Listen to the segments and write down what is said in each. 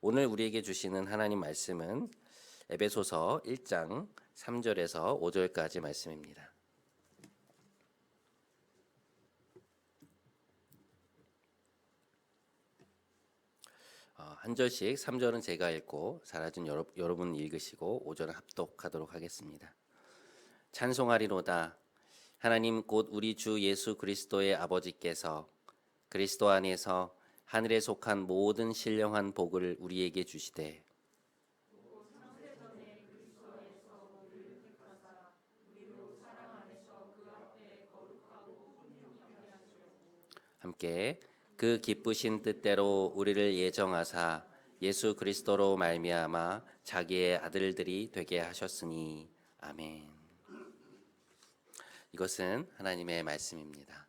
오늘 우리에게 주시는 하나님 말씀은 에베소서 1장 3절에서 5절까지 말씀입니다. 한 절씩 3절은 제가 읽고 사라진 여러분 읽으시고 5절은 합독하도록 하겠습니다. 찬송하리로다. 하나님 곧 우리 주 예수 그리스도의 아버지께서 그리스도 안에서 하늘에 속한 모든 신령한 복을 우리에게 주시되 함께 그 기쁘신 뜻대로 우리를 예정하사 예수 그리스도로 말미암아 자기의 아들들이 되게 하셨으니 아멘. 이것은 하나님의 말씀입니다.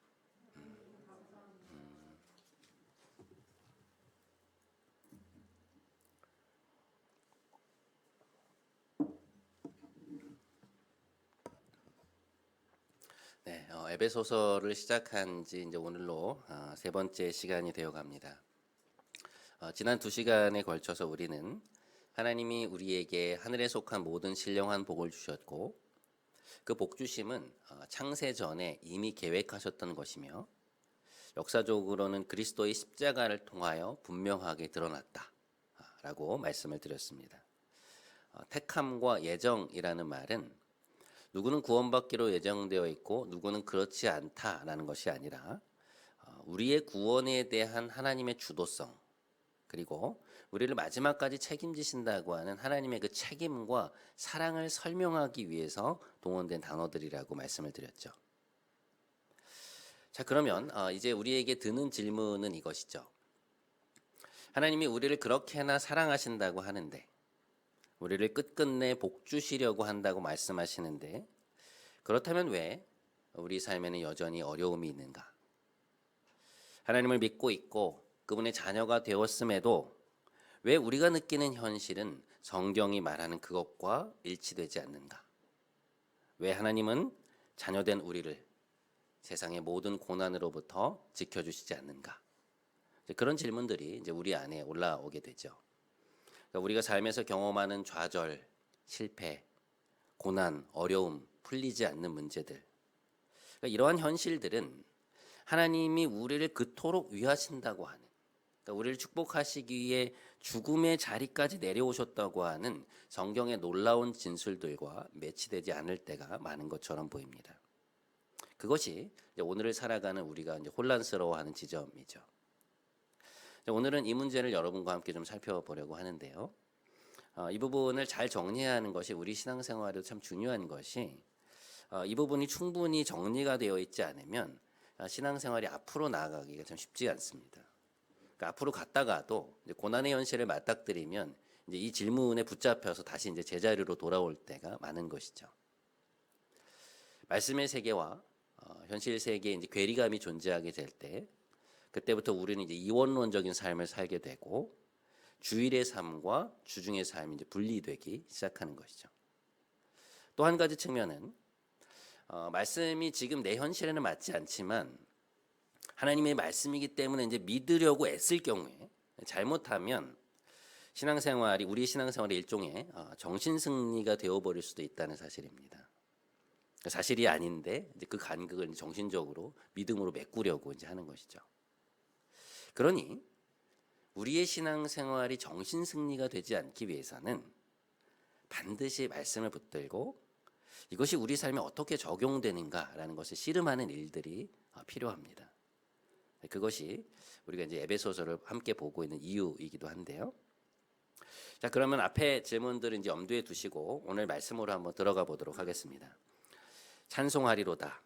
네, 에베소서를 시작한 지 이제 오늘로 세 번째 시간이 되어 갑니다. 지난 두 시간에 걸쳐서 우리는 하나님이 우리에게 하늘에 속한 모든 신령한 복을 주셨고 그 복 주심은 창세 전에 이미 계획하셨던 것이며 역사적으로는 그리스도의 십자가를 통하여 분명하게 드러났다라고 말씀을 드렸습니다. 택함과 예정이라는 말은 누구는 구원받기로 예정되어 있고 누구는 그렇지 않다라는 것이 아니라 우리의 구원에 대한 하나님의 주도성 그리고 우리를 마지막까지 책임지신다고 하는 하나님의 그 책임과 사랑을 설명하기 위해서 동원된 단어들이라고 말씀을 드렸죠. 자, 그러면 이제 우리에게 드는 질문은 이것이죠. 하나님이 우리를 그렇게나 사랑하신다고 하는데 우리를 끝끝내 복 주시려고 한다고 말씀하시는데 그렇다면 왜 우리 삶에는 여전히 어려움이 있는가? 하나님을 믿고 있고 그분의 자녀가 되었음에도 왜 우리가 느끼는 현실은 성경이 말하는 그것과 일치되지 않는가? 왜 하나님은 자녀된 우리를 세상의 모든 고난으로부터 지켜주시지 않는가? 그런 질문들이 이제 우리 안에 올라오게 되죠. 우리가 삶에서 경험하는 좌절, 실패, 고난, 어려움, 풀리지 않는 문제들. 이러한 현실들은 하나님이 우리를 그토록 위하신다고 하는, 우리를 축복하시기 위해 죽음의 자리까지 내려오셨다고 하는 성경의 놀라운 진술들과 매치되지 않을 때가 많은 것처럼 보입니다. 그것이 오늘을 살아가는 우리가 이제 혼란스러워하는 지점이죠. 오늘은 이 문제를 여러분과 함께 좀 살펴보려고 하는데요. 이 부분을 잘 정리해야 하는 것이 우리 신앙생활에도 참 중요한 것이 이 부분이 충분히 정리가 되어 있지 않으면 신앙생활이 앞으로 나아가기가 참 쉽지 않습니다. 그러니까 앞으로 갔다가도 이제 고난의 현실을 맞닥뜨리면 이제 이 질문에 붙잡혀서 다시 이제 제자리로 돌아올 때가 많은 것이죠. 말씀의 세계와 현실 세계에 이제 괴리감이 존재하게 될 때 그때부터 우리는 이제 이원론적인 삶을 살게 되고 주일의 삶과 주중의 삶이 이제 분리되기 시작하는 것이죠. 또 한 가지 측면은 말씀이 지금 내 현실에는 맞지 않지만 하나님의 말씀이기 때문에 이제 믿으려고 애쓸 경우에 잘못하면 신앙생활이 우리 신앙생활의 일종의 정신 승리가 되어버릴 수도 있다는 사실입니다. 사실이 아닌데 이제 그 간극을 정신적으로 믿음으로 메꾸려고 이제 하는 것이죠. 그러니 우리의 신앙생활이 정신 승리가 되지 않기 위해서는 반드시 말씀을 붙들고 이것이 우리 삶에 어떻게 적용되는가라는 것을 씨름하는 일들이 필요합니다. 그것이 우리가 이제 에베소서를 함께 보고 있는 이유이기도 한데요. 자, 그러면 앞에 질문들을 이제 염두에 두시고 오늘 말씀으로 한번 들어가 보도록 하겠습니다. 찬송하리로다.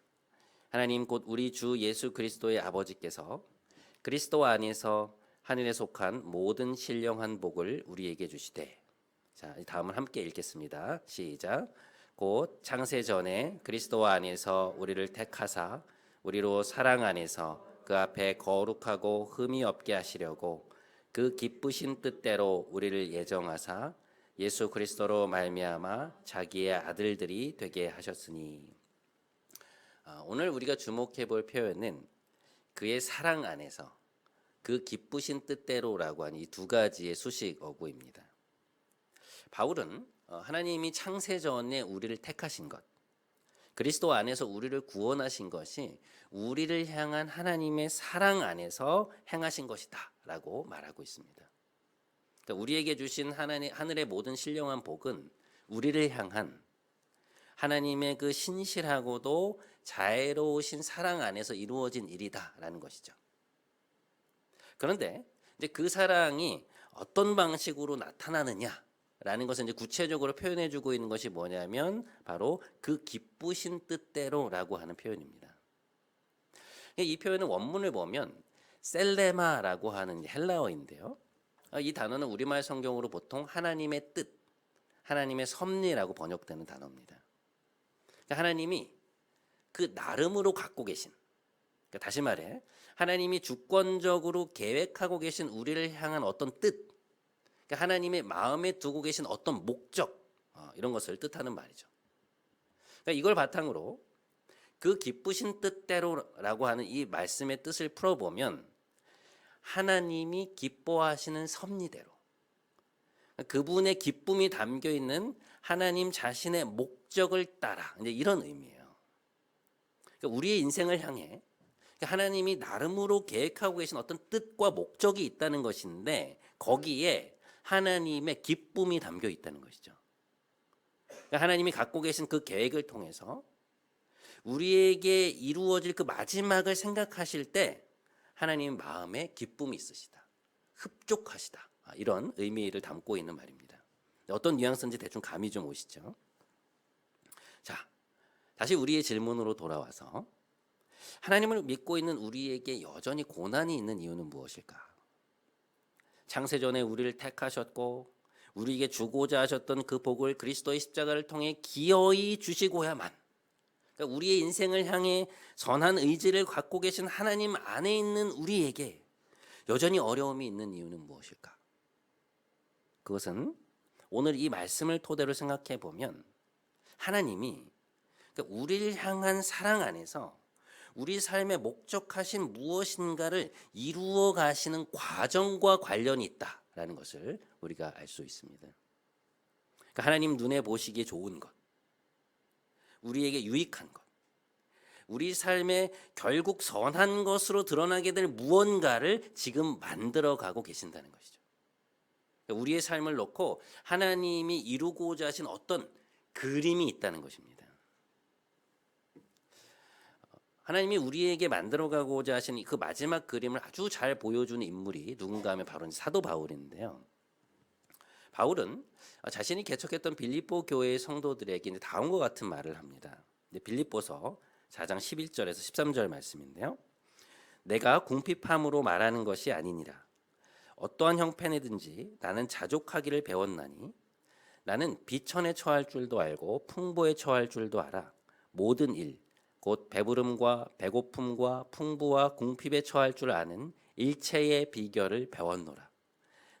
하나님 곧 우리 주 예수 그리스도의 아버지께서 그리스도 안에서 하늘에 속한 모든 신령한 복을 우리에게 주시되. 자, 다음은 함께 읽겠습니다. 시작. 곧 창세 전에 그리스도 안에서 우리를 택하사 우리로 사랑 안에서 그 앞에 거룩하고 흠이 없게 하시려고 그 기쁘신 뜻대로 우리를 예정하사 예수 그리스도로 말미암아 자기의 아들들이 되게 하셨으니. 오늘 우리가 주목해 볼 표현은 그의 사랑 안에서, 그 기쁘신 뜻대로라고 하는 이 두 가지의 수식 어구입니다. 바울은 하나님이 창세 전에 우리를 택하신 것, 그리스도 안에서 우리를 구원하신 것이 우리를 향한 하나님의 사랑 안에서 행하신 것이다 라고 말하고 있습니다. 그러니까 우리에게 주신 하늘의 모든 신령한 복은 우리를 향한 하나님의 그 신실하고도 자애로우신 사랑 안에서 이루어진 일이다라는 것이죠. 그런데 이제 그 사랑이 어떤 방식으로 나타나느냐라는 것을 이제 구체적으로 표현해주고 있는 것이 뭐냐면 바로 그 기쁘신 뜻대로라고 하는 표현입니다. 이 표현은 원문을 보면 셀레마라고 하는 헬라어인데요. 이 단어는 우리말 성경으로 보통 하나님의 뜻, 하나님의 섭리라고 번역되는 단어입니다. 그러니까 하나님이 그 나름으로 갖고 계신, 그러니까 다시 말해 하나님이 주권적으로 계획하고 계신 우리를 향한 어떤 뜻, 그러니까 하나님의 마음에 두고 계신 어떤 목적, 이런 것을 뜻하는 말이죠. 그러니까 이걸 바탕으로 그 기쁘신 뜻대로라고 하는 이 말씀의 뜻을 풀어보면 하나님이 기뻐하시는 섭리대로, 그분의 기쁨이 담겨 있는 하나님 자신의 목적을 따라, 이제 이런 의미예요. 그러니까 우리의 인생을 향해 하나님이 나름으로 계획하고 계신 어떤 뜻과 목적이 있다는 것인데 거기에 하나님의 기쁨이 담겨 있다는 것이죠. 그러니까 하나님이 갖고 계신 그 계획을 통해서 우리에게 이루어질 그 마지막을 생각하실 때 하나님 마음에 기쁨이 있으시다, 흡족하시다, 이런 의미를 담고 있는 말입니다. 어떤 뉘앙스인지 대충 감이 좀 오시죠? 자, 다시 우리의 질문으로 돌아와서 하나님을 믿고 있는 우리에게 여전히 고난이 있는 이유는 무엇일까? 창세전에 우리를 택하셨고 우리에게 주고자 하셨던 그 복을 그리스도의 십자가를 통해 기어이 주시고야만, 그러니까 우리의 인생을 향해 선한 의지를 갖고 계신 하나님 안에 있는 우리에게 여전히 어려움이 있는 이유는 무엇일까? 그것은 오늘 이 말씀을 토대로 생각해 보면 하나님이 그러니까 우리를 향한 사랑 안에서 우리 삶의 목적하신 무엇인가를 이루어 가시는 과정과 관련이 있다라는 것을 우리가 알 수 있습니다. 그러니까 하나님 눈에 보시기에 좋은 것, 우리에게 유익한 것, 우리 삶에 결국 선한 것으로 드러나게 될 무언가를 지금 만들어가고 계신다는 것이죠. 그러니까 우리의 삶을 놓고 하나님이 이루고자 하신 어떤 그림이 있다는 것입니다. 하나님이 우리에게 만들어가고자 하신 그 마지막 그림을 아주 잘 보여주는 인물이 누군가 하면 바로 사도 바울인데요. 바울은 자신이 개척했던 빌립보 교회의 성도들에게 다음과 같은 말을 합니다. 빌립보서 4장 11절에서 13절 말씀인데요. 내가 궁핍함으로 말하는 것이 아니니라. 어떠한 형편이든지 나는 자족하기를 배웠나니 나는 비천에 처할 줄도 알고 풍부에 처할 줄도 알아. 모든 일 곧 배부름과 배고픔과 풍부와 궁핍에 처할 줄 아는 일체의 비결을 배웠노라.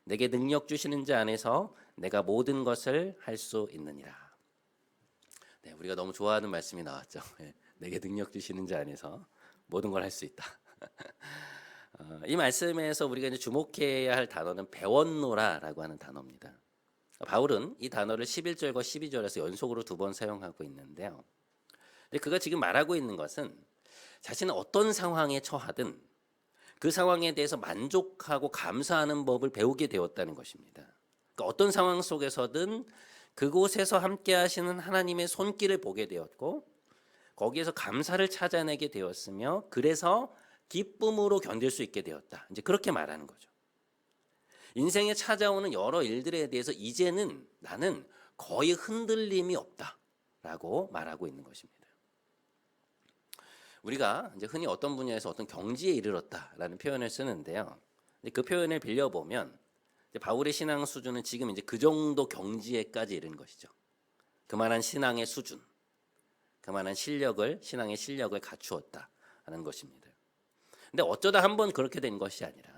내게 능력 주시는 자 안에서 내가 모든 것을 할 수 있느니라. 네, 우리가 너무 좋아하는 말씀이 나왔죠. 내게 능력 주시는 자 안에서 모든 걸 할 수 있다. 이 말씀에서 우리가 이제 주목해야 할 단어는 배웠노라라고 하는 단어입니다. 바울은 이 단어를 11절과 12절에서 연속으로 2번 사용하고 있는데요. 근데 그가 지금 말하고 있는 것은 자신은 어떤 상황에 처하든 그 상황에 대해서 만족하고 감사하는 법을 배우게 되었다는 것입니다. 그러니까 어떤 상황 속에서든 그곳에서 함께 하시는 하나님의 손길을 보게 되었고 거기에서 감사를 찾아내게 되었으며 그래서 기쁨으로 견딜 수 있게 되었다. 이제 그렇게 말하는 거죠. 인생에 찾아오는 여러 일들에 대해서 이제는 나는 거의 흔들림이 없다라고 말하고 있는 것입니다. 우리가 이제 흔히 어떤 분야에서 어떤 경지에 이르렀다라는 표현을 쓰는데요. 그 표현을 빌려보면 바울의 신앙 수준은 지금 이제 그 정도 경지에까지 이른 것이죠. 그만한 신앙의 수준, 그만한 신앙의 실력을 갖추었다라는 것입니다. 근데 어쩌다 한번 그렇게 된 것이 아니라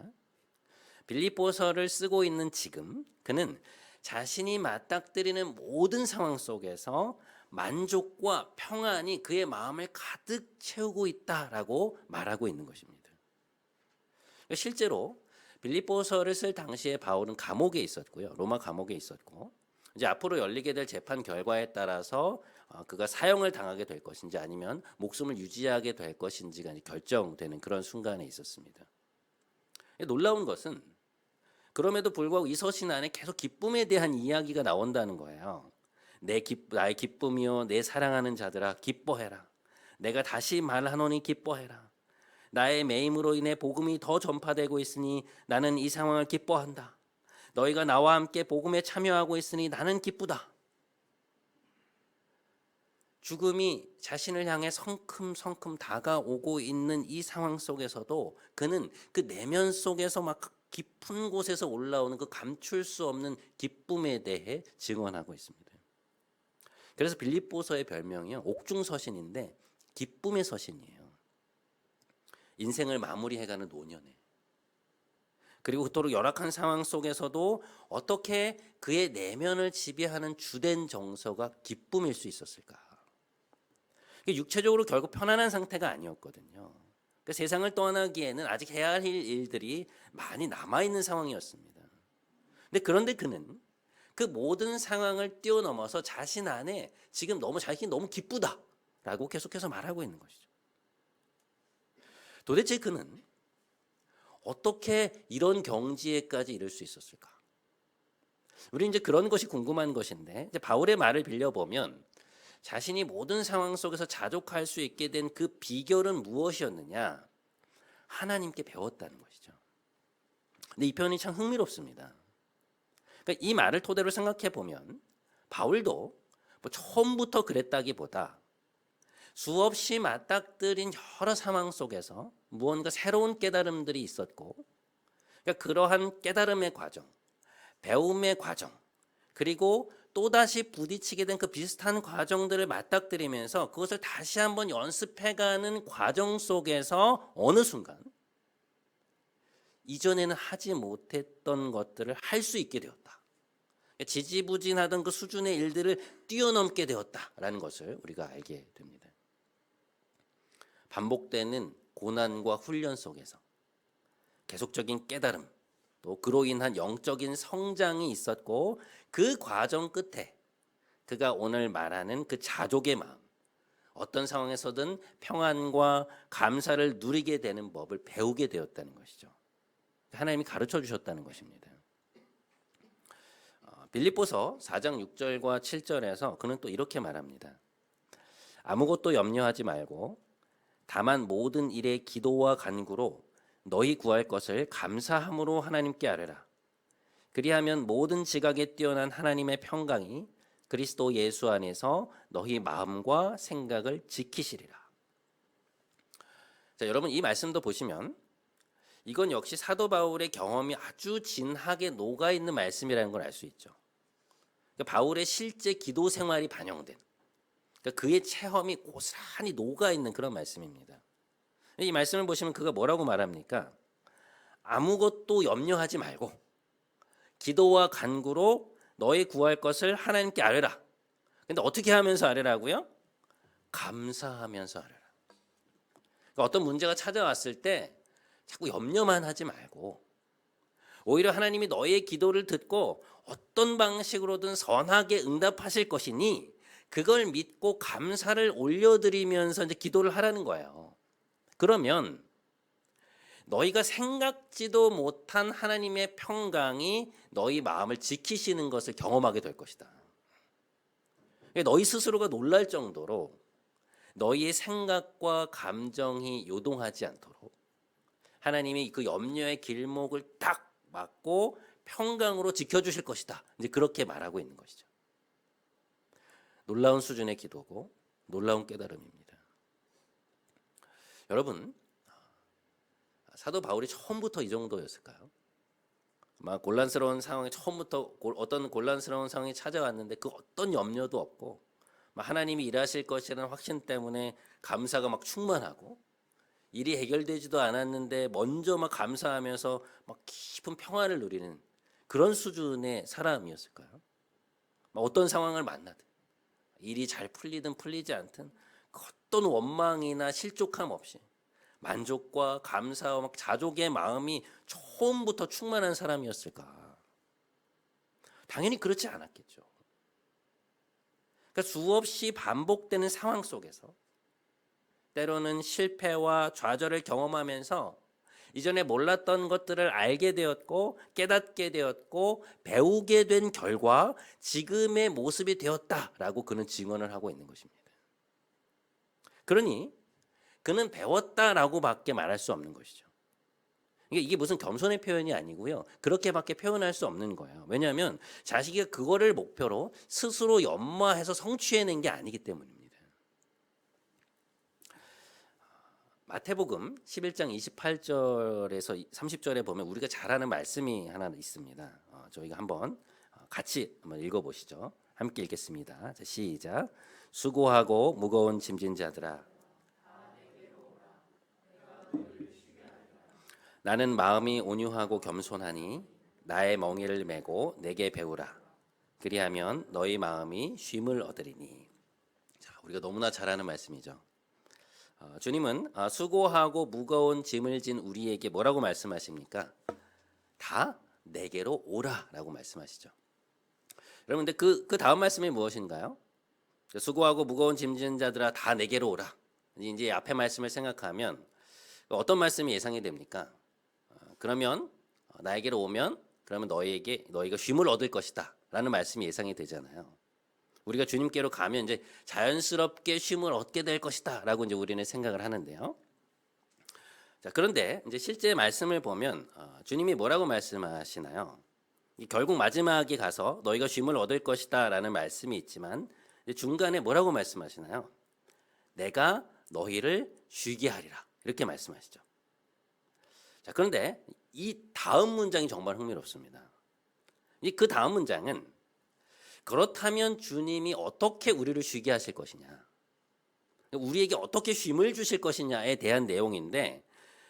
빌립보서를 쓰고 있는 지금 그는 자신이 맞닥뜨리는 모든 상황 속에서 만족과 평안이 그의 마음을 가득 채우고 있다라고 말하고 있는 것입니다. 실제로 빌립보서를 쓸 당시에 바울은 감옥에 있었고요. 로마 감옥에 있었고 이제 앞으로 열리게 될 재판 결과에 따라서 그가 사형을 당하게 될 것인지 아니면 목숨을 유지하게 될 것인지가 결정되는 그런 순간에 있었습니다. 놀라운 것은 그럼에도 불구하고 이 서신 안에 계속 기쁨에 대한 이야기가 나온다는 거예요. 나의 기쁨이요 내 사랑하는 자들아 기뻐해라. 내가 다시 말하노니 기뻐해라. 나의 매임으로 인해 복음이 더 전파되고 있으니 나는 이 상황을 기뻐한다. 너희가 나와 함께 복음에 참여하고 있으니 나는 기쁘다. 죽음이 자신을 향해 성큼성큼 다가오고 있는 이 상황 속에서도 그는 그 내면 속에서 막 깊은 곳에서 올라오는 그 감출 수 없는 기쁨에 대해 증언하고 있습니다. 그래서 빌립보서의 별명이요 옥중서신인데 기쁨의 서신이에요. 인생을 마무리해가는 노년에 그리고 그토록 열악한 상황 속에서도 어떻게 그의 내면을 지배하는 주된 정서가 기쁨일 수 있었을까? 육체적으로 결국 편안한 상태가 아니었거든요. 그 세상을 떠나기에는 아직 해야 할 일들이 많이 남아있는 상황이었습니다. 그런데 그는 그 모든 상황을 뛰어넘어서 자신 안에 지금 자신이 너무 기쁘다라고 계속해서 말하고 있는 것이죠. 도대체 그는 어떻게 이런 경지에까지 이를 수 있었을까? 우리 이제 그런 것이 궁금한 것인데 이제 바울의 말을 빌려보면 자신이 모든 상황 속에서 자족할 수 있게 된 그 비결은 무엇이었느냐? 하나님께 배웠다는 것이죠. 근데 이 표현이 참 흥미롭습니다. 그러니까 이 말을 토대로 생각해 보면 바울도 처음부터 그랬다기보다 수없이 맞닥뜨린 여러 상황 속에서 무언가 새로운 깨달음들이 있었고 그러니까 그러한 깨달음의 과정, 배움의 과정 그리고 또다시 부딪히게 된 그 비슷한 과정들을 맞닥뜨리면서 그것을 다시 한번 연습해가는 과정 속에서 어느 순간 이전에는 하지 못했던 것들을 할 수 있게 되었다. 지지부진하던 그 수준의 일들을 뛰어넘게 되었다라는 것을 우리가 알게 됩니다. 반복되는 고난과 훈련 속에서 계속적인 깨달음 또 그로 인한 영적인 성장이 있었고 그 과정 끝에 그가 오늘 말하는 그 자족의 마음 어떤 상황에서든 평안과 감사를 누리게 되는 법을 배우게 되었다는 것이죠. 하나님이 가르쳐 주셨다는 것입니다. 빌립보서 4장 6절과 7절에서 그는 또 이렇게 말합니다. 아무것도 염려하지 말고 다만 모든 일에 기도와 간구로 너희 구할 것을 감사함으로 하나님께 아뢰라. 그리하면 모든 지각에 뛰어난 하나님의 평강이 그리스도 예수 안에서 너희 마음과 생각을 지키시리라. 자, 여러분 이 말씀도 보시면 이건 역시 사도 바울의 경험이 아주 진하게 녹아 있는 말씀이라는 걸 알 수 있죠. 그러니까 바울의 실제 기도 생활이 반영된 그러니까 그의 체험이 고스란히 녹아 있는 그런 말씀입니다. 이 말씀을 보시면 그가 뭐라고 말합니까? 아무것도 염려하지 말고 기도와 간구로 너희 구할 것을 하나님께 아뢰라. 근데 어떻게 하면서 아뢰라고요? 감사하면서 아뢰라. 그러니까 어떤 문제가 찾아왔을 때 자꾸 염려만 하지 말고 오히려 하나님이 너의 기도를 듣고 어떤 방식으로든 선하게 응답하실 것이니 그걸 믿고 감사를 올려드리면서 이제 기도를 하라는 거예요. 그러면 너희가 생각지도 못한 하나님의 평강이 너희 마음을 지키시는 것을 경험하게 될 것이다. 너희 스스로가 놀랄 정도로 너희의 생각과 감정이 요동하지 않도록 하나님이 그 염려의 길목을 딱 막고 평강으로 지켜주실 것이다. 이제 그렇게 말하고 있는 것이죠. 놀라운 수준의 기도고 놀라운 깨달음입니다. 여러분, 사도 바울이 처음부터 이 정도였을까요? 막 곤란스러운 상황이 처음부터 어떤 곤란스러운 상황이 찾아왔는데 그 어떤 염려도 없고 막 하나님이 일하실 것이라는 확신 때문에 감사가 막 충만하고 일이 해결되지도 않았는데 먼저 막 감사하면서 막 깊은 평안을 누리는 그런 수준의 사람이었을까요? 막 어떤 상황을 만나든 일이 잘 풀리든 풀리지 않든 어떤 원망이나 실족함 없이 만족과 감사와 막 자족의 마음이 처음부터 충만한 사람이었을까? 당연히 그렇지 않았겠죠. 그러니까 수없이 반복되는 상황 속에서 때로는 실패와 좌절을 경험하면서 이전에 몰랐던 것들을 알게 되었고 깨닫게 되었고 배우게 된 결과 지금의 모습이 되었다라고 그는 증언을 하고 있는 것입니다. 그러니 그는 배웠다라고밖에 말할 수 없는 것이죠. 이게 무슨 겸손의 표현이 아니고요. 그렇게밖에 표현할 수 없는 거예요. 왜냐하면 자식이 그거를 목표로 스스로 연마해서 성취해낸 게 아니기 때문입니다. 마태복음 11장 28절에서 30절에 보면 우리가 잘 아는 말씀이 하나 있습니다. 저희가 같이 한번 읽어보시죠. 함께 읽겠습니다. 자, 시작. 수고하고 무거운 짐진 자들아, 나는 마음이 온유하고 겸손하니 나의 멍에를 메고 내게 배우라. 그리하면 너희 마음이 쉼을 얻으리니. 자, 우리가 너무나 잘 아는 말씀이죠. 주님은 수고하고 무거운 짐을 진 우리에게 뭐라고 말씀하십니까? 다 내게로 오라라고 말씀하시죠. 여러분, 근데 그 다음 말씀이 무엇인가요? 수고하고 무거운 짐 진 자들아 다 내게로 오라. 이제 앞에 말씀을 생각하면 어떤 말씀이 예상이 됩니까? 그러면 나에게로 오면 그러면 너희가 쉼을 얻을 것이다라는 말씀이 예상이 되잖아요. 우리가 주님께로 가면 이제 자연스럽게 쉼을 얻게 될 것이다라고 이제 우리는 생각을 하는데요. 자, 그런데 이제 실제 말씀을 보면 주님이 뭐라고 말씀하시나요? 결국 마지막에 가서 너희가 쉼을 얻을 것이다라는 말씀이 있지만 중간에 뭐라고 말씀하시나요? 내가 너희를 쉬게 하리라 이렇게 말씀하시죠. 자, 그런데 이 다음 문장이 정말 흥미롭습니다. 그 다음 문장은 그렇다면 주님이 어떻게 우리를 쉬게 하실 것이냐, 우리에게 어떻게 쉼을 주실 것이냐에 대한 내용인데,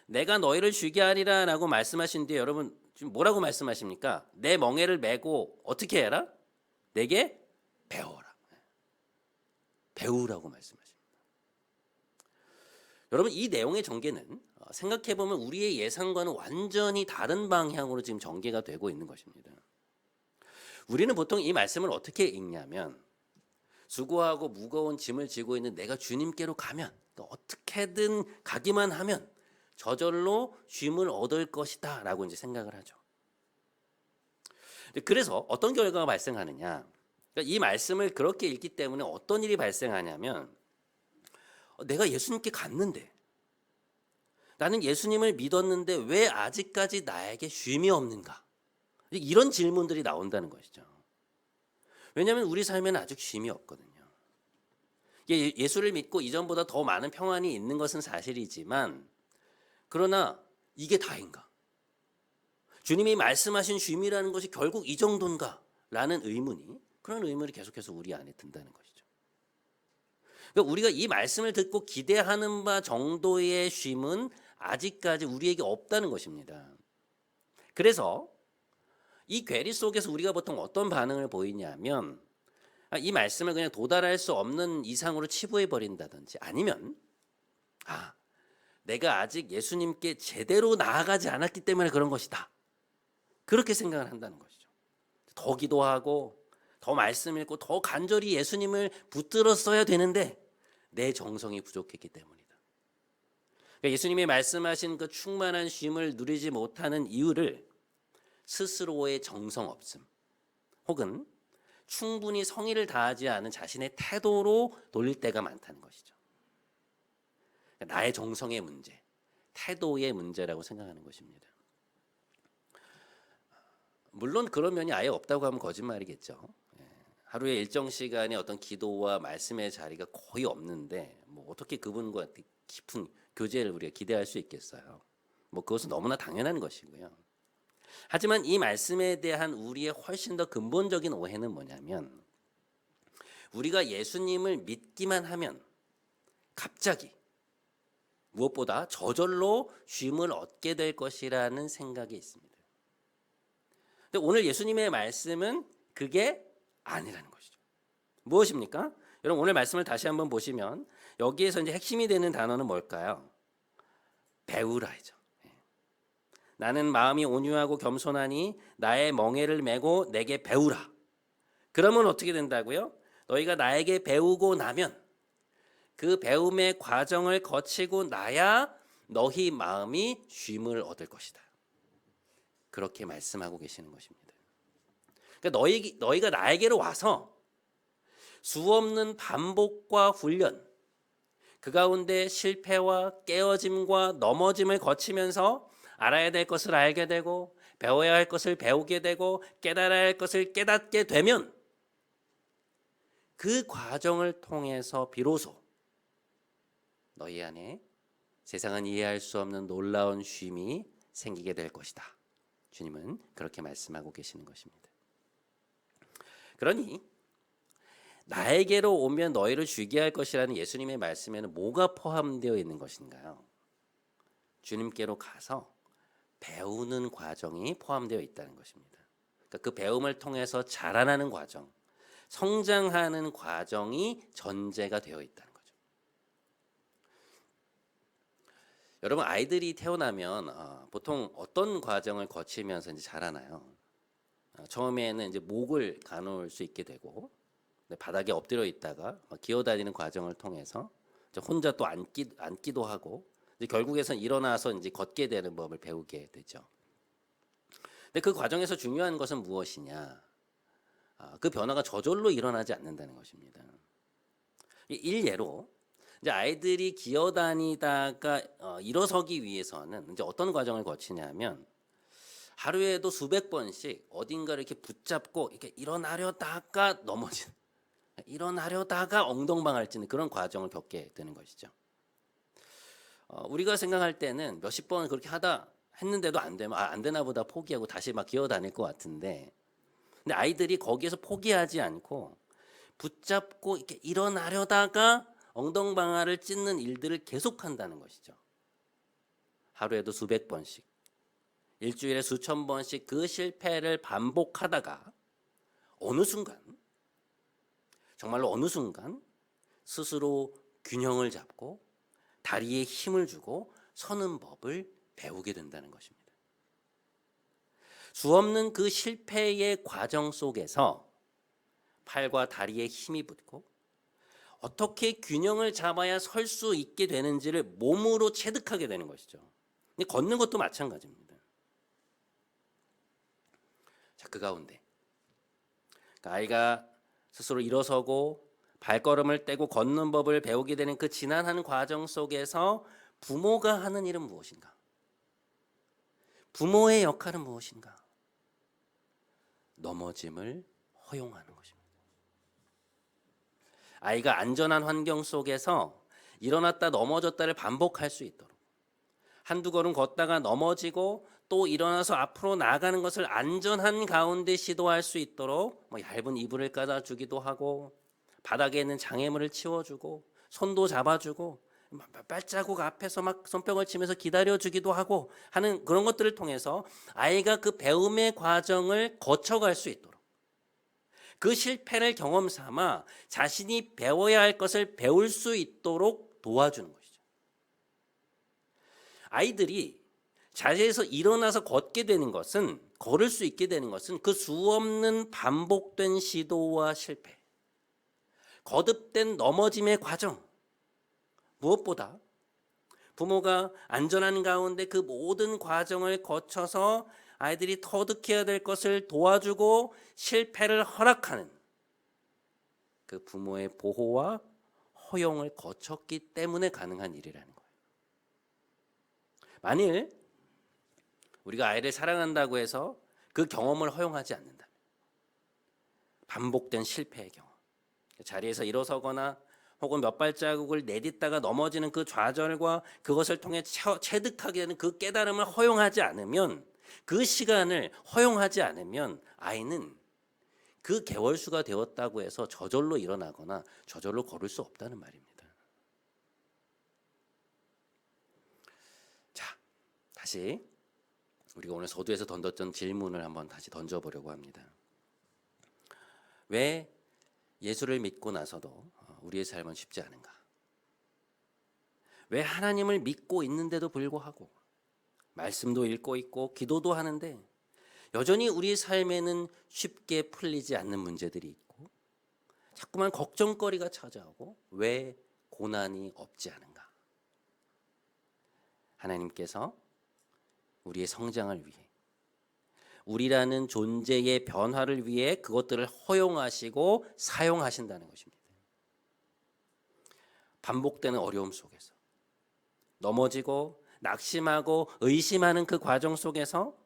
내가 너희를 쉬게 하리라라고 말씀하신 뒤에 여러분 지금 뭐라고 말씀하십니까? 내 멍에를 메고 어떻게 해라? 내게 배워라. 배우라고 말씀하십니다. 여러분, 이 내용의 전개는 생각해보면 우리의 예상과는 완전히 다른 방향으로 지금 전개가 되고 있는 것입니다. 우리는 보통 이 말씀을 어떻게 읽냐면 수고하고 무거운 짐을 지고 있는 내가 주님께로 가면, 어떻게든 가기만 하면 저절로 쉼을 얻을 것이다 라고 이제 생각을 하죠. 그래서 어떤 결과가 발생하느냐, 이 말씀을 그렇게 읽기 때문에 어떤 일이 발생하냐면 내가 예수님께 갔는데, 나는 예수님을 믿었는데 왜 아직까지 나에게 쉼이 없는가, 이런 질문들이 나온다는 것이죠. 왜냐하면 우리 삶에는 아직 쉼이 없거든요. 예수를 믿고 이전보다 더 많은 평안이 있는 것은 사실이지만, 그러나 이게 다인가? 주님이 말씀하신 쉼이라는 것이 결국 이 정도인가? 라는 그런 의문이 계속해서 우리 안에 든다는 것이죠. 그러니까 우리가 이 말씀을 듣고 기대하는 바 정도의 쉼은 아직까지 우리에게 없다는 것입니다. 그래서 이 괴리 속에서 우리가 보통 어떤 반응을 보이냐면 이 말씀을 그냥 도달할 수 없는 이상으로 치부해 버린다든지, 아니면 내가 아직 예수님께 제대로 나아가지 않았기 때문에 그런 것이다, 그렇게 생각을 한다는 것이죠. 더 기도하고 더 말씀 읽고 더 간절히 예수님을 붙들었어야 되는데 내 정성이 부족했기 때문이다. 그러니까 예수님이 말씀하신 그 충만한 쉼을 누리지 못하는 이유를 스스로의 정성 없음, 혹은 충분히 성의를 다하지 않은 자신의 태도로 돌릴 때가 많다는 것이죠. 나의 정성의 문제, 태도의 문제라고 생각하는 것입니다. 물론 그런 면이 아예 없다고 하면 거짓말이겠죠. 하루에 일정 시간에 어떤 기도와 말씀의 자리가 거의 없는데 어떻게 그분과 깊은 교제를 우리가 기대할 수 있겠어요? 그것은 너무나 당연한 것이고요. 하지만 이 말씀에 대한 우리의 훨씬 더 근본적인 오해는 뭐냐면, 우리가 예수님을 믿기만 하면 갑자기 무엇보다 저절로 쉼을 얻게 될 것이라는 생각이 있습니다. 근데 오늘 예수님의 말씀은 그게 아니라는 것이죠. 무엇입니까? 여러분, 오늘 말씀을 다시 한번 보시면 여기에서 이제 핵심이 되는 단어는 뭘까요? 배우라이죠. 나는 마음이 온유하고 겸손하니 나의 멍에를 메고 내게 배우라. 그러면 어떻게 된다고요? 너희가 나에게 배우고 나면 그 배움의 과정을 거치고 나야 너희 마음이 쉼을 얻을 것이다. 그렇게 말씀하고 계시는 것입니다. 그러니까 너희가 나에게로 와서 수없는 반복과 훈련, 그 가운데 실패와 깨어짐과 넘어짐을 거치면서 알아야 될 것을 알게 되고 배워야 할 것을 배우게 되고 깨달아야 할 것을 깨닫게 되면 그 과정을 통해서 비로소 너희 안에 세상은 이해할 수 없는 놀라운 쉼이 생기게 될 것이다. 주님은 그렇게 말씀하고 계시는 것입니다. 그러니 나에게로 오면 너희를 쉬게 할 것이라는 예수님의 말씀에는 뭐가 포함되어 있는 것인가요? 주님께로 가서 배우는 과정이 포함되어 있다는 것입니다. 그러니까 그 배움을 통해서 자라나는 과정, 성장하는 과정이 전제가 되어 있다는 거죠. 여러분, 아이들이 태어나면 보통 어떤 과정을 거치면서 이제 자라나요? 처음에는 이제 목을 가눌 수 있게 되고 바닥에 엎드려 있다가 기어다니는 과정을 통해서 혼자 또 앉기도 하고 결국에선 일어나서 이제 걷게 되는 법을 배우게 되죠. 근데 그 과정에서 중요한 것은 무엇이냐? 그 변화가 저절로 일어나지 않는다는 것입니다. 일례로 이제 아이들이 기어다니다가 일어서기 위해서는 이제 어떤 과정을 거치냐면 하루에도 수백 번씩 어딘가를 이렇게 붙잡고 이렇게 일어나려다가 넘어지는, 일어나려다가 엉덩방아를 찌는 그런 과정을 겪게 되는 것이죠. 우리가 생각할 때는 몇십 번 그렇게 하다 했는데도 안 되면 안 되나 보다 포기하고 다시 막 기어다닐 것 같은데, 근데 아이들이 거기에서 포기하지 않고 붙잡고 이렇게 일어나려다가 엉덩방아를 찢는 일들을 계속한다는 것이죠. 하루에도 수백 번씩, 일주일에 수천 번씩 그 실패를 반복하다가 어느 순간, 정말로 어느 순간 스스로 균형을 잡고 다리에 힘을 주고 서는 법을 배우게 된다는 것입니다. 수없는 그 실패의 과정 속에서 팔과 다리에 힘이 붙고 어떻게 균형을 잡아야 설 수 있게 되는지를 몸으로 체득하게 되는 것이죠. 근데 걷는 것도 마찬가지입니다. 자, 그 가운데 아이가 스스로 일어서고 발걸음을 떼고 걷는 법을 배우게 되는 그 지난한 과정 속에서 부모가 하는 일은 무엇인가? 부모의 역할은 무엇인가? 넘어짐을 허용하는 것입니다. 아이가 안전한 환경 속에서 일어났다 넘어졌다를 반복할 수 있도록, 한두 걸음 걷다가 넘어지고 또 일어나서 앞으로 나가는 것을 안전한 가운데 시도할 수 있도록 얇은 이불을 깔아주기도 하고 바닥에 있는 장애물을 치워주고 손도 잡아주고 발자국 앞에서 막 손뼉을 치면서 기다려주기도 하고 하는 그런 것들을 통해서 아이가 그 배움의 과정을 거쳐갈 수 있도록, 그 실패를 경험 삼아 자신이 배워야 할 것을 배울 수 있도록 도와주는 것이죠. 아이들이 자리에서 일어나서 걷게 되는 것은, 걸을 수 있게 되는 것은 그 수없는 반복된 시도와 실패, 거듭된 넘어짐의 과정, 무엇보다 부모가 안전한 가운데 그 모든 과정을 거쳐서 아이들이 터득해야 될 것을 도와주고 실패를 허락하는 그 부모의 보호와 허용을 거쳤기 때문에 가능한 일이라는 거예요. 만일 우리가 아이를 사랑한다고 해서 그 경험을 허용하지 않는다면, 반복된 실패의 경험, 자리에서 일어서거나 혹은 몇 발자국을 내딛다가 넘어지는 그 좌절과 그것을 통해 체득하게 되는 그 깨달음을 허용하지 않으면, 그 시간을 허용하지 않으면 아이는 그 개월수가 되었다고 해서 저절로 일어나거나 저절로 걸을 수 없다는 말입니다. 자, 다시 우리가 오늘 서두에서 던졌던 질문을 한번 다시 던져보려고 합니다. 왜 예수를 믿고 나서도 우리의 삶은 쉽지 않은가? 왜 하나님을 믿고 있는데도 불구하고 말씀도 읽고 있고 기도도 하는데 여전히 우리 삶에는 쉽게 풀리지 않는 문제들이 있고 자꾸만 걱정거리가 찾아오고 왜 고난이 없지 않은가? 하나님께서 우리의 성장을 위해 우리라는 존재의 변화를 위해 그것들을 허용하시고 사용하신다는 것입니다. 반복되는 어려움 속에서 넘어지고 낙심하고 의심하는 그 과정 속에서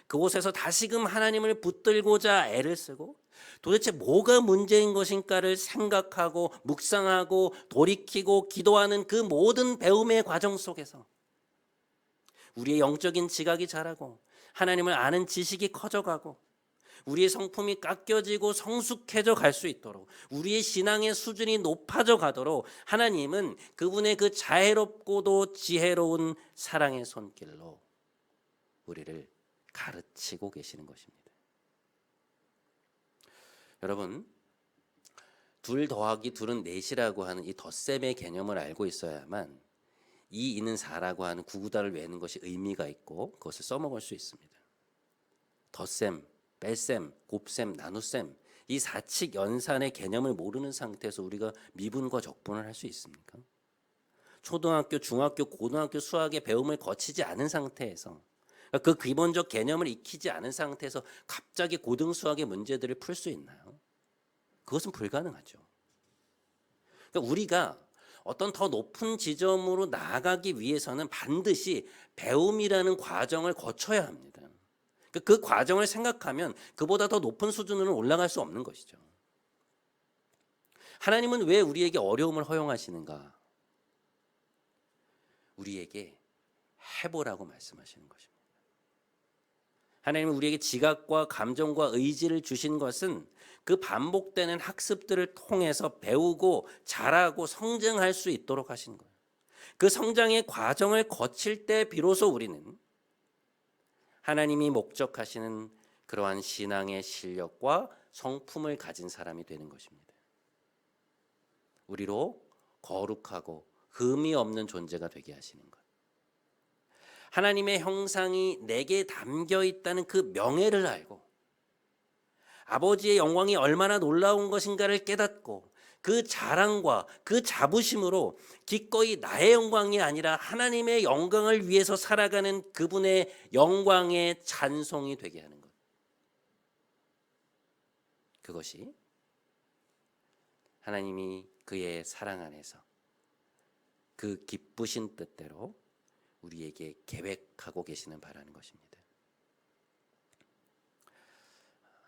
그곳에서 다시금 하나님을 붙들고자 애를 쓰고 도대체 뭐가 문제인 것인가를 생각하고 묵상하고 돌이키고 기도하는 그 모든 배움의 과정 속에서 우리의 영적인 지각이 자라고 하나님을 아는 지식이 커져가고 우리의 성품이 깎여지고 성숙해져 갈 수 있도록 우리의 신앙의 수준이 높아져 가도록 하나님은 그분의 그 자애롭고도 지혜로운 사랑의 손길로 우리를 가르치고 계시는 것입니다. 여러분, 2 더하기 2는 4이라고 하는 이 덧셈의 개념을 알고 있어야만 2 있는 4라고 하는 구구단을 외우는 것이 의미가 있고 그것을 써먹을 수 있습니다. 덧셈, 뺄셈, 곱셈, 나눗셈, 이 사칙 연산의 개념을 모르는 상태에서 우리가 미분과 적분을 할 수 있습니까? 초등학교, 중학교, 고등학교 수학의 배움을 거치지 않은 상태에서 그 기본적 개념을 익히지 않은 상태에서 갑자기 고등 수학의 문제들을 풀 수 있나요? 그것은 불가능하죠. 그러니까 우리가 어떤 더 높은 지점으로 나아가기 위해서는 반드시 배움이라는 과정을 거쳐야 합니다. 그 과정을 생각하면 그보다 더 높은 수준으로 올라갈 수 없는 것이죠. 하나님은 왜 우리에게 어려움을 허용하시는가? 우리에게 해보라고 말씀하시는 것입니다. 하나님은 우리에게 지각과 감정과 의지를 주신 것은 그 반복되는 학습들을 통해서 배우고 자라고 성장할 수 있도록 하신 거예요. 그 성장의 과정을 거칠 때 비로소 우리는 하나님이 목적하시는 그러한 신앙의 실력과 성품을 가진 사람이 되는 것입니다. 우리로 거룩하고 흠이 없는 존재가 되게 하시는 것. 하나님의 형상이 내게 담겨 있다는 그 명예를 알고 아버지의 영광이 얼마나 놀라운 것인가를 깨닫고 그 자랑과 그 자부심으로 기꺼이 나의 영광이 아니라 하나님의 영광을 위해서 살아가는 그분의 영광의 찬송이 되게 하는 것. 그것이 하나님이 그의 사랑 안에서 그 기쁘신 뜻대로 우리에게 계획하고 계시는 바라는 것입니다.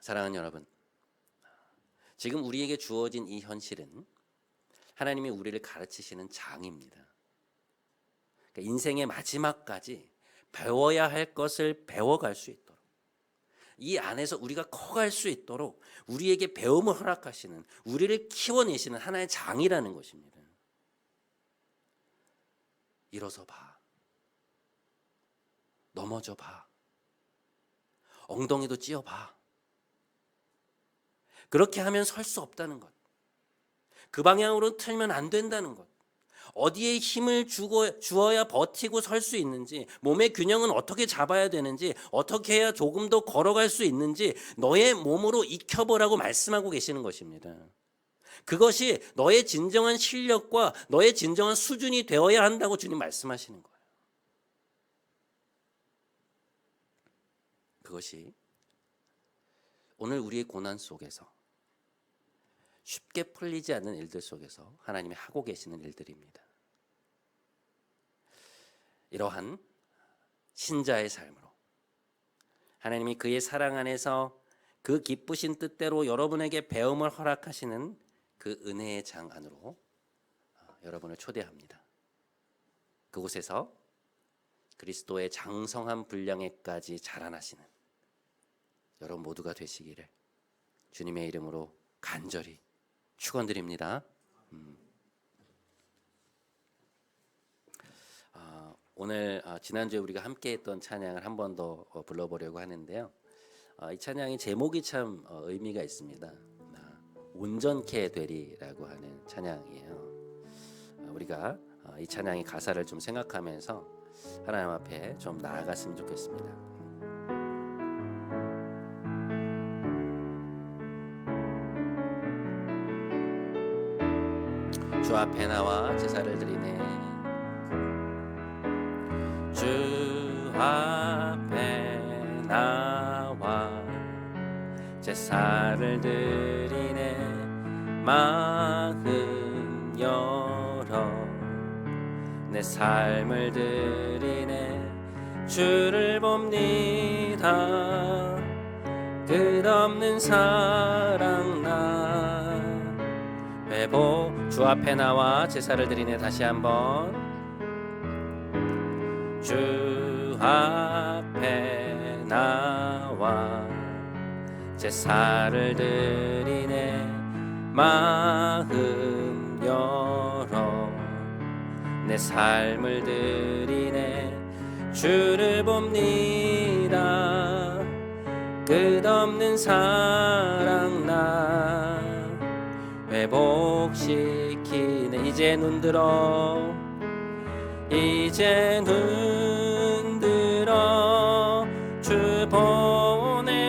사랑하는 여러분, 지금 우리에게 주어진 이 현실은 하나님이 우리를 가르치시는 장입니다. 그러니까 인생의 마지막까지 배워야 할 것을 배워갈 수 있도록 이 안에서 우리가 커갈 수 있도록 우리에게 배움을 허락하시는 우리를 키워내시는 하나의 장이라는 것입니다. 일어서 봐. 넘어져 봐. 엉덩이도 찧어 봐. 그렇게 하면 설 수 없다는 것. 그 방향으로 틀면 안 된다는 것. 어디에 힘을 주어야 버티고 설 수 있는지, 몸의 균형은 어떻게 잡아야 되는지, 어떻게 해야 조금 더 걸어갈 수 있는지 너의 몸으로 익혀보라고 말씀하고 계시는 것입니다. 그것이 너의 진정한 실력과 너의 진정한 수준이 되어야 한다고 주님 말씀하시는 거예요. 그것이 오늘 우리의 고난 속에서 쉽게 풀리지 않는 일들 속에서 하나님이 하고 계시는 일들입니다. 이러한 신자의 삶으로 하나님이 그의 사랑 안에서 그 기쁘신 뜻대로 여러분에게 배움을 허락하시는 그 은혜의 장 안으로 여러분을 초대합니다. 그곳에서 그리스도의 장성한 분량에까지 자라나시는 여러분 모두가 되시기를 주님의 이름으로 간절히 축원드립니다. 오늘 지난주에 우리가 함께했던 찬양을 한 번 더 불러보려고 하는데요. 이 찬양의 제목이 참 의미가 있습니다. 온전케 되리라고 하는 찬양이에요. 우리가 이 찬양의 가사를 좀 생각하면서 하나님 앞에 좀 나아갔으면 좋겠습니다. 주 앞에 나와 제사를 드리네. 주 앞에 나와 제사를 드리네. 마음 열어 내 삶을 드리네. 주를 봅니다. 끝없는 사랑 나 회복. 주 앞에 나와 제사를 드리네. 다시 한번. 주 앞에 나와 제사를 드리네. 마음 열어 내 삶을 드리네. 주를 봅니다. 끝없는 사랑 나 회복시키네. 이제 눈들어 이제 눈들어 주 보내.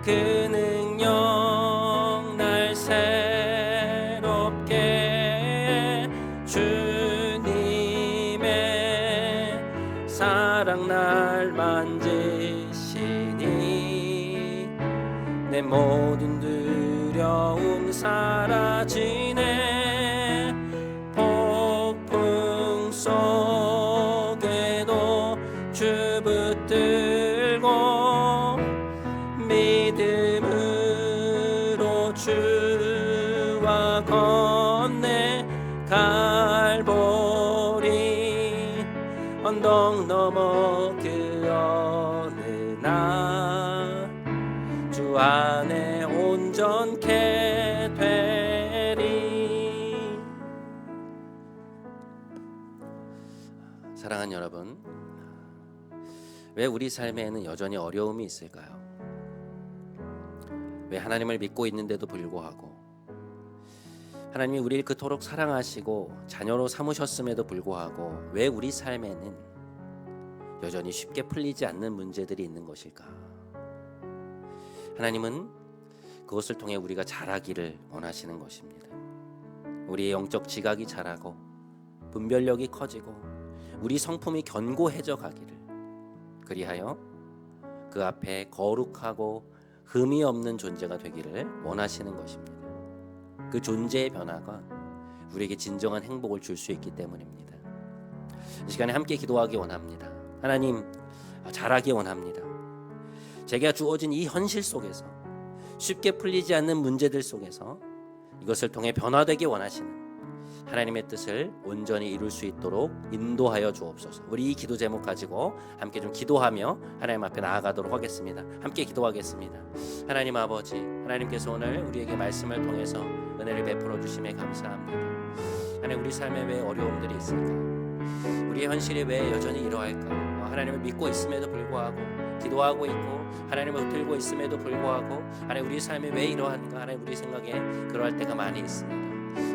그 능력 날 새롭게 주님의 사랑 날 만지시니 내 모든 두려움 사라지네. 폭풍 속에도 주 붙들고 믿음으로 주와 건네. 갈보리 언덕 넘어 그 어느 날 주 안에 온전케 되리. 사랑하는 여러분, 왜 우리 삶에는 여전히 어려움이 있을까요? 왜 하나님을 믿고 있는데도 불구하고, 하나님이 우리를 그토록 사랑하시고 자녀로 삼으셨음에도 불구하고 왜 우리 삶에는 여전히 쉽게 풀리지 않는 문제들이 있는 것일까? 하나님은 그것을 통해 우리가 자라기를 원하시는 것입니다. 우리의 영적 지각이 자라고 분별력이 커지고 우리 성품이 견고해져 가기를, 그리하여 그 앞에 거룩하고 흠이 없는 존재가 되기를 원하시는 것입니다. 그 존재의 변화가 우리에게 진정한 행복을 줄 수 있기 때문입니다. 이 시간에 함께 기도하기 원합니다. 하나님, 자라기 원합니다. 제가 주어진 이 현실 속에서, 쉽게 풀리지 않는 문제들 속에서 이것을 통해 변화되기 원하시는 하나님의 뜻을 온전히 이룰 수 있도록 인도하여 주옵소서. 우리 이 기도 제목 가지고 함께 좀 기도하며 하나님 앞에 나아가도록 하겠습니다. 함께 기도하겠습니다. 하나님 아버지, 하나님께서 오늘 우리에게 말씀을 통해서 은혜를 베풀어 주심에 감사합니다. 하나님, 우리 삶에 왜 어려움들이 있을까? 우리의 현실이 왜 여전히 이러할까? 하나님을 믿고 있음에도 불구하고, 기도하고 있고 하나님을 붙들고 있음에도 불구하고 하나님, 우리 삶이 왜 이러한가? 하나님, 우리 생각에 그러할 때가 많이 있습니다.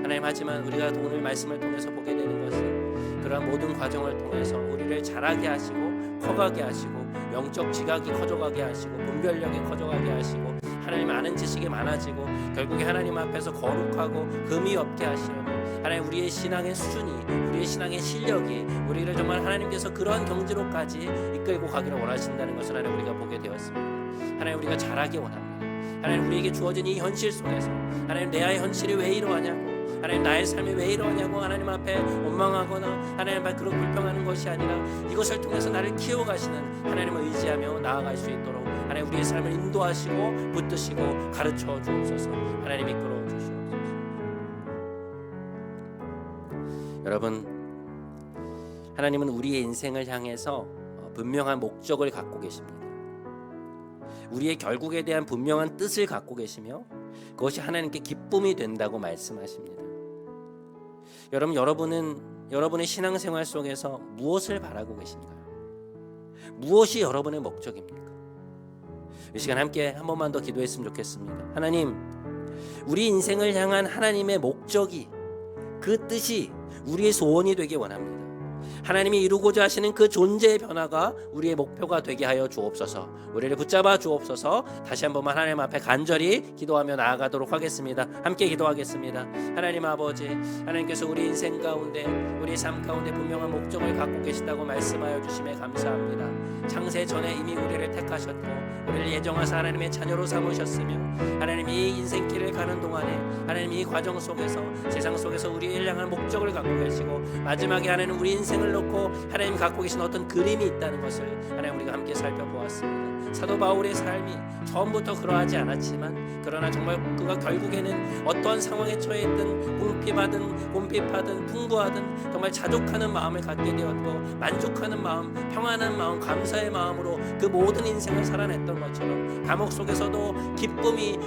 하나님, 하지만 우리가 오늘 말씀을 통해서 보게 되는 것은 그러한 모든 과정을 통해서 우리를 자라게 하시고 커가게 하시고 영적 지각이 커져가게 하시고 분별력이 커져가게 하시고 하나님 아는 지식이 많아지고 결국에 하나님 앞에서 거룩하고 흠이 없게 하시는 하나님, 우리의 신앙의 수준이, 우리의 신앙의 실력이 우리를 정말 하나님께서 그러한 경지로까지 이끌고 가기를 원하신다는 것을 하나님 우리가 보게 되었습니다. 하나님, 우리가 자라기 원합니다. 하나님, 우리에게 주어진 이 현실 속에서 하나님, 내 아이 현실이 왜 이러하냐고, 하나님 나의 삶이 왜 이러하냐고 하나님 앞에 원망하거나 하나님 앞에 그런 불평하는 것이 아니라 이것을 통해서 나를 키워가시는 하나님을 의지하며 나아갈 수 있도록 하나님, 우리의 삶을 인도하시고 붙드시고 가르쳐 주옵소서. 하나님, 이끌어 주시옵소서. 여러분, 하나님은 우리의 인생을 향해서 분명한 목적을 갖고 계십니다. 우리의 결국에 대한 분명한 뜻을 갖고 계시며 그것이 하나님께 기쁨이 된다고 말씀하십니다. 여러분은 여러분의 신앙생활 속에서 무엇을 바라고 계신가요? 무엇이 여러분의 목적입니까? 이 시간 함께 한 번만 더 기도했으면 좋겠습니다. 하나님, 우리 인생을 향한 하나님의 목적이, 그 뜻이 우리의 소원이 되기 원합니다. 하나님이 이루고자 하시는 그 존재의 변화가 우리의 목표가 되게 하여 주옵소서. 우리를 붙잡아 주옵소서. 다시 한 번만 하나님 앞에 간절히 기도하며 나아가도록 하겠습니다. 함께 기도하겠습니다. 하나님 아버지, 하나님께서 우리 인생 가운데, 우리 삶 가운데 분명한 목적을 갖고 계시다고 말씀하여 주심에 감사합니다. 창세 전에 이미 우리를 택하셨고 우리를 예정하사 하나님의 자녀로 삼으셨으며, 하나님 이 인생길을 가는 동안에 하나님 이 과정 속에서, 세상 속에서 우리를 향한 목적을 갖고 계시고, 마지막에 하나님 우리 인생을 놓고 하나님 갖고 계신 어떤 그림이 있다는 것을 하나님 우리가 함께 살펴보았습니다. 사도 바울의 삶이 처음부터 그러하지 않았지만, 그러나 정말 그가 결국에는 어떠한 상황에 처해있든 궁핍하든 풍부하든 정말 자족하는 마음을 갖게 되었고, 만족하는 마음, 평안한 마음, 감사의 마음으로 그 모든 인생을 살아냈던 것처럼, 감옥 속에서도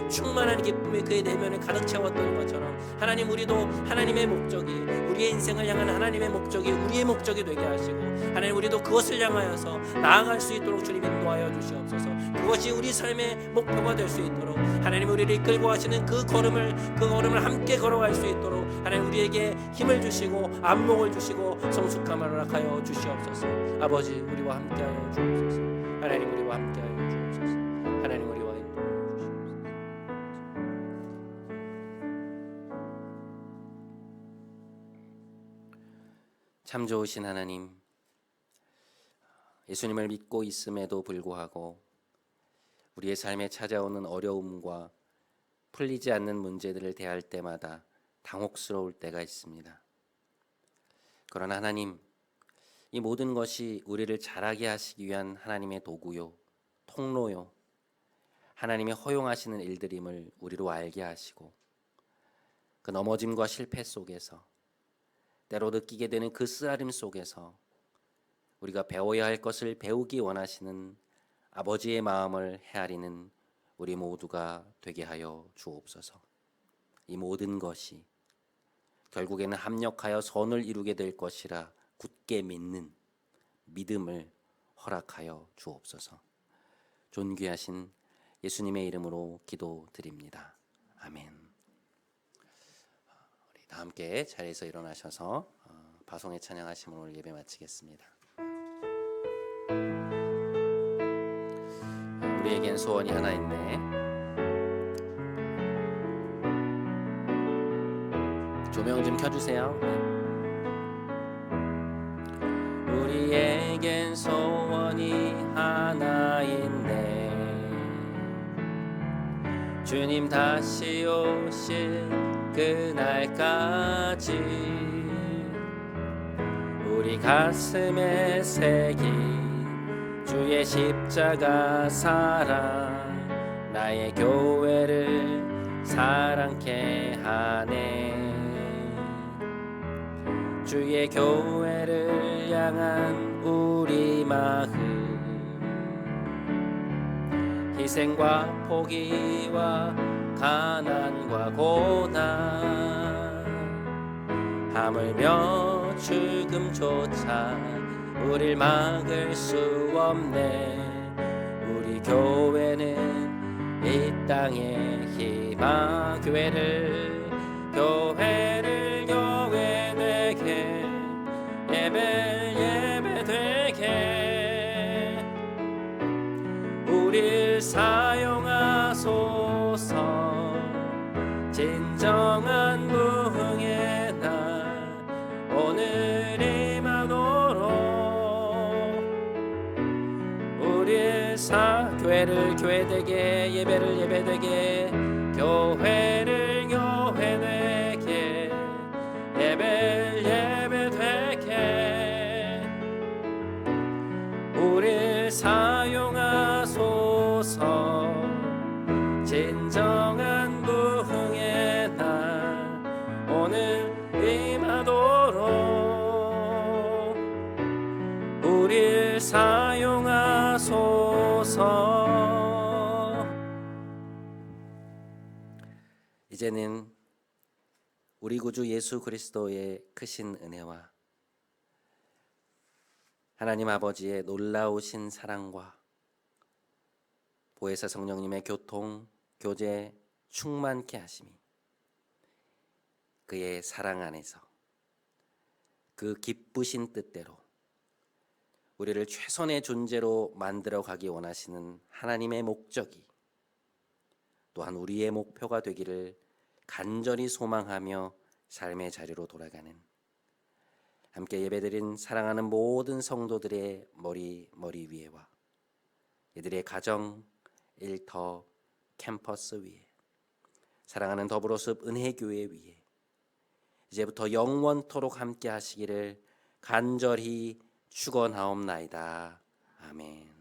충만한 기쁨이 그의 내면을 가득 채웠던 것처럼, 하나님 우리도 하나님의 목적이, 우리의 인생을 향한 하나님의 목적이 우리의 목적이 되게 하시고, 하나님 우리도 그것을 향하여서 나아갈 수 있도록 주님 인도하여 주시옵소서. 그것이 우리 삶의 목표가 될 수 있도록 하나님 우리를 이끌고 하시는 그 걸음을 함께 걸어갈 수 있도록 하나님 우리에게 힘을 주시고 안목을 주시고 성숙함을 허락하여 주시옵소서. 아버지, 우리와 함께하여 주옵소서. 하나님 우리와 함께하여 주옵소서. 하나님 우리와 인도하여 주시옵소서. 참 좋으신 하나님, 예수님을 믿고 있음에도 불구하고 우리의 삶에 찾아오는 어려움과 풀리지 않는 문제들을 대할 때마다 당혹스러울 때가 있습니다. 그러나 하나님, 이 모든 것이 우리를 자라게 하시기 위한 하나님의 도구요, 통로요, 하나님이 허용하시는 일들임을 우리로 알게 하시고, 그 넘어짐과 실패 속에서, 때로 느끼게 되는 그 쓰라림 속에서 우리가 배워야 할 것을 배우기 원하시는 아버지의 마음을 헤아리는 우리 모두가 되게 하여 주옵소서. 이 모든 것이 결국에는 합력하여 선을 이루게 될 것이라 굳게 믿는 믿음을 허락하여 주옵소서. 존귀하신 예수님의 이름으로 기도드립니다. 아멘. 우리 다 함께 자리에서 일어나셔서 바송의 찬양하심으로 오늘 예배 마치겠습니다. 우리에겐 소원이 하나 있네. 조명 좀 켜주세요. 우리에겐 소원이 하나 있네. 주님 다시 오실 그날까지 우리 가슴에 새긴 주의 십자가 사랑, 나의 교회를 사랑케 하네. 주의 교회를 향한 우리 마음, 희생과 포기와 가난과 고난, 하물며 죽음조차 우릴 막을 수 없네. 우리 교회는 이 땅의 희망, 교회를 되게 예배 되게 우릴 사용하소서. 진정한 부흥의 날 오늘이만으로 우릴 교회를 교회되게, 예배를 예배되게, 교회를 교회되게, 예배를 예배되게 우릴 사용하소서. 진정한 부흥의 날 오늘 임하도록 우릴 사용하소서. 이제는 우리 구주 예수 그리스도의 크신 은혜와 하나님 아버지의 놀라우신 사랑과 보혜사 성령님의 교통, 교제, 충만케 하심이, 그의 사랑 안에서 그 기쁘신 뜻대로 우리를 최선의 존재로 만들어 가기 원하시는 하나님의 목적이 또한 우리의 목표가 되기를 간절히 소망하며 삶의 자리로 돌아가는 함께 예배드린 사랑하는 모든 성도들의 머리 위에와 이들의 가정, 일터, 캠퍼스 위에 사랑하는 더불어숲 은혜교회 위에 이제부터 영원토록 함께 하시기를 간절히 축원하옵나이다. 아멘.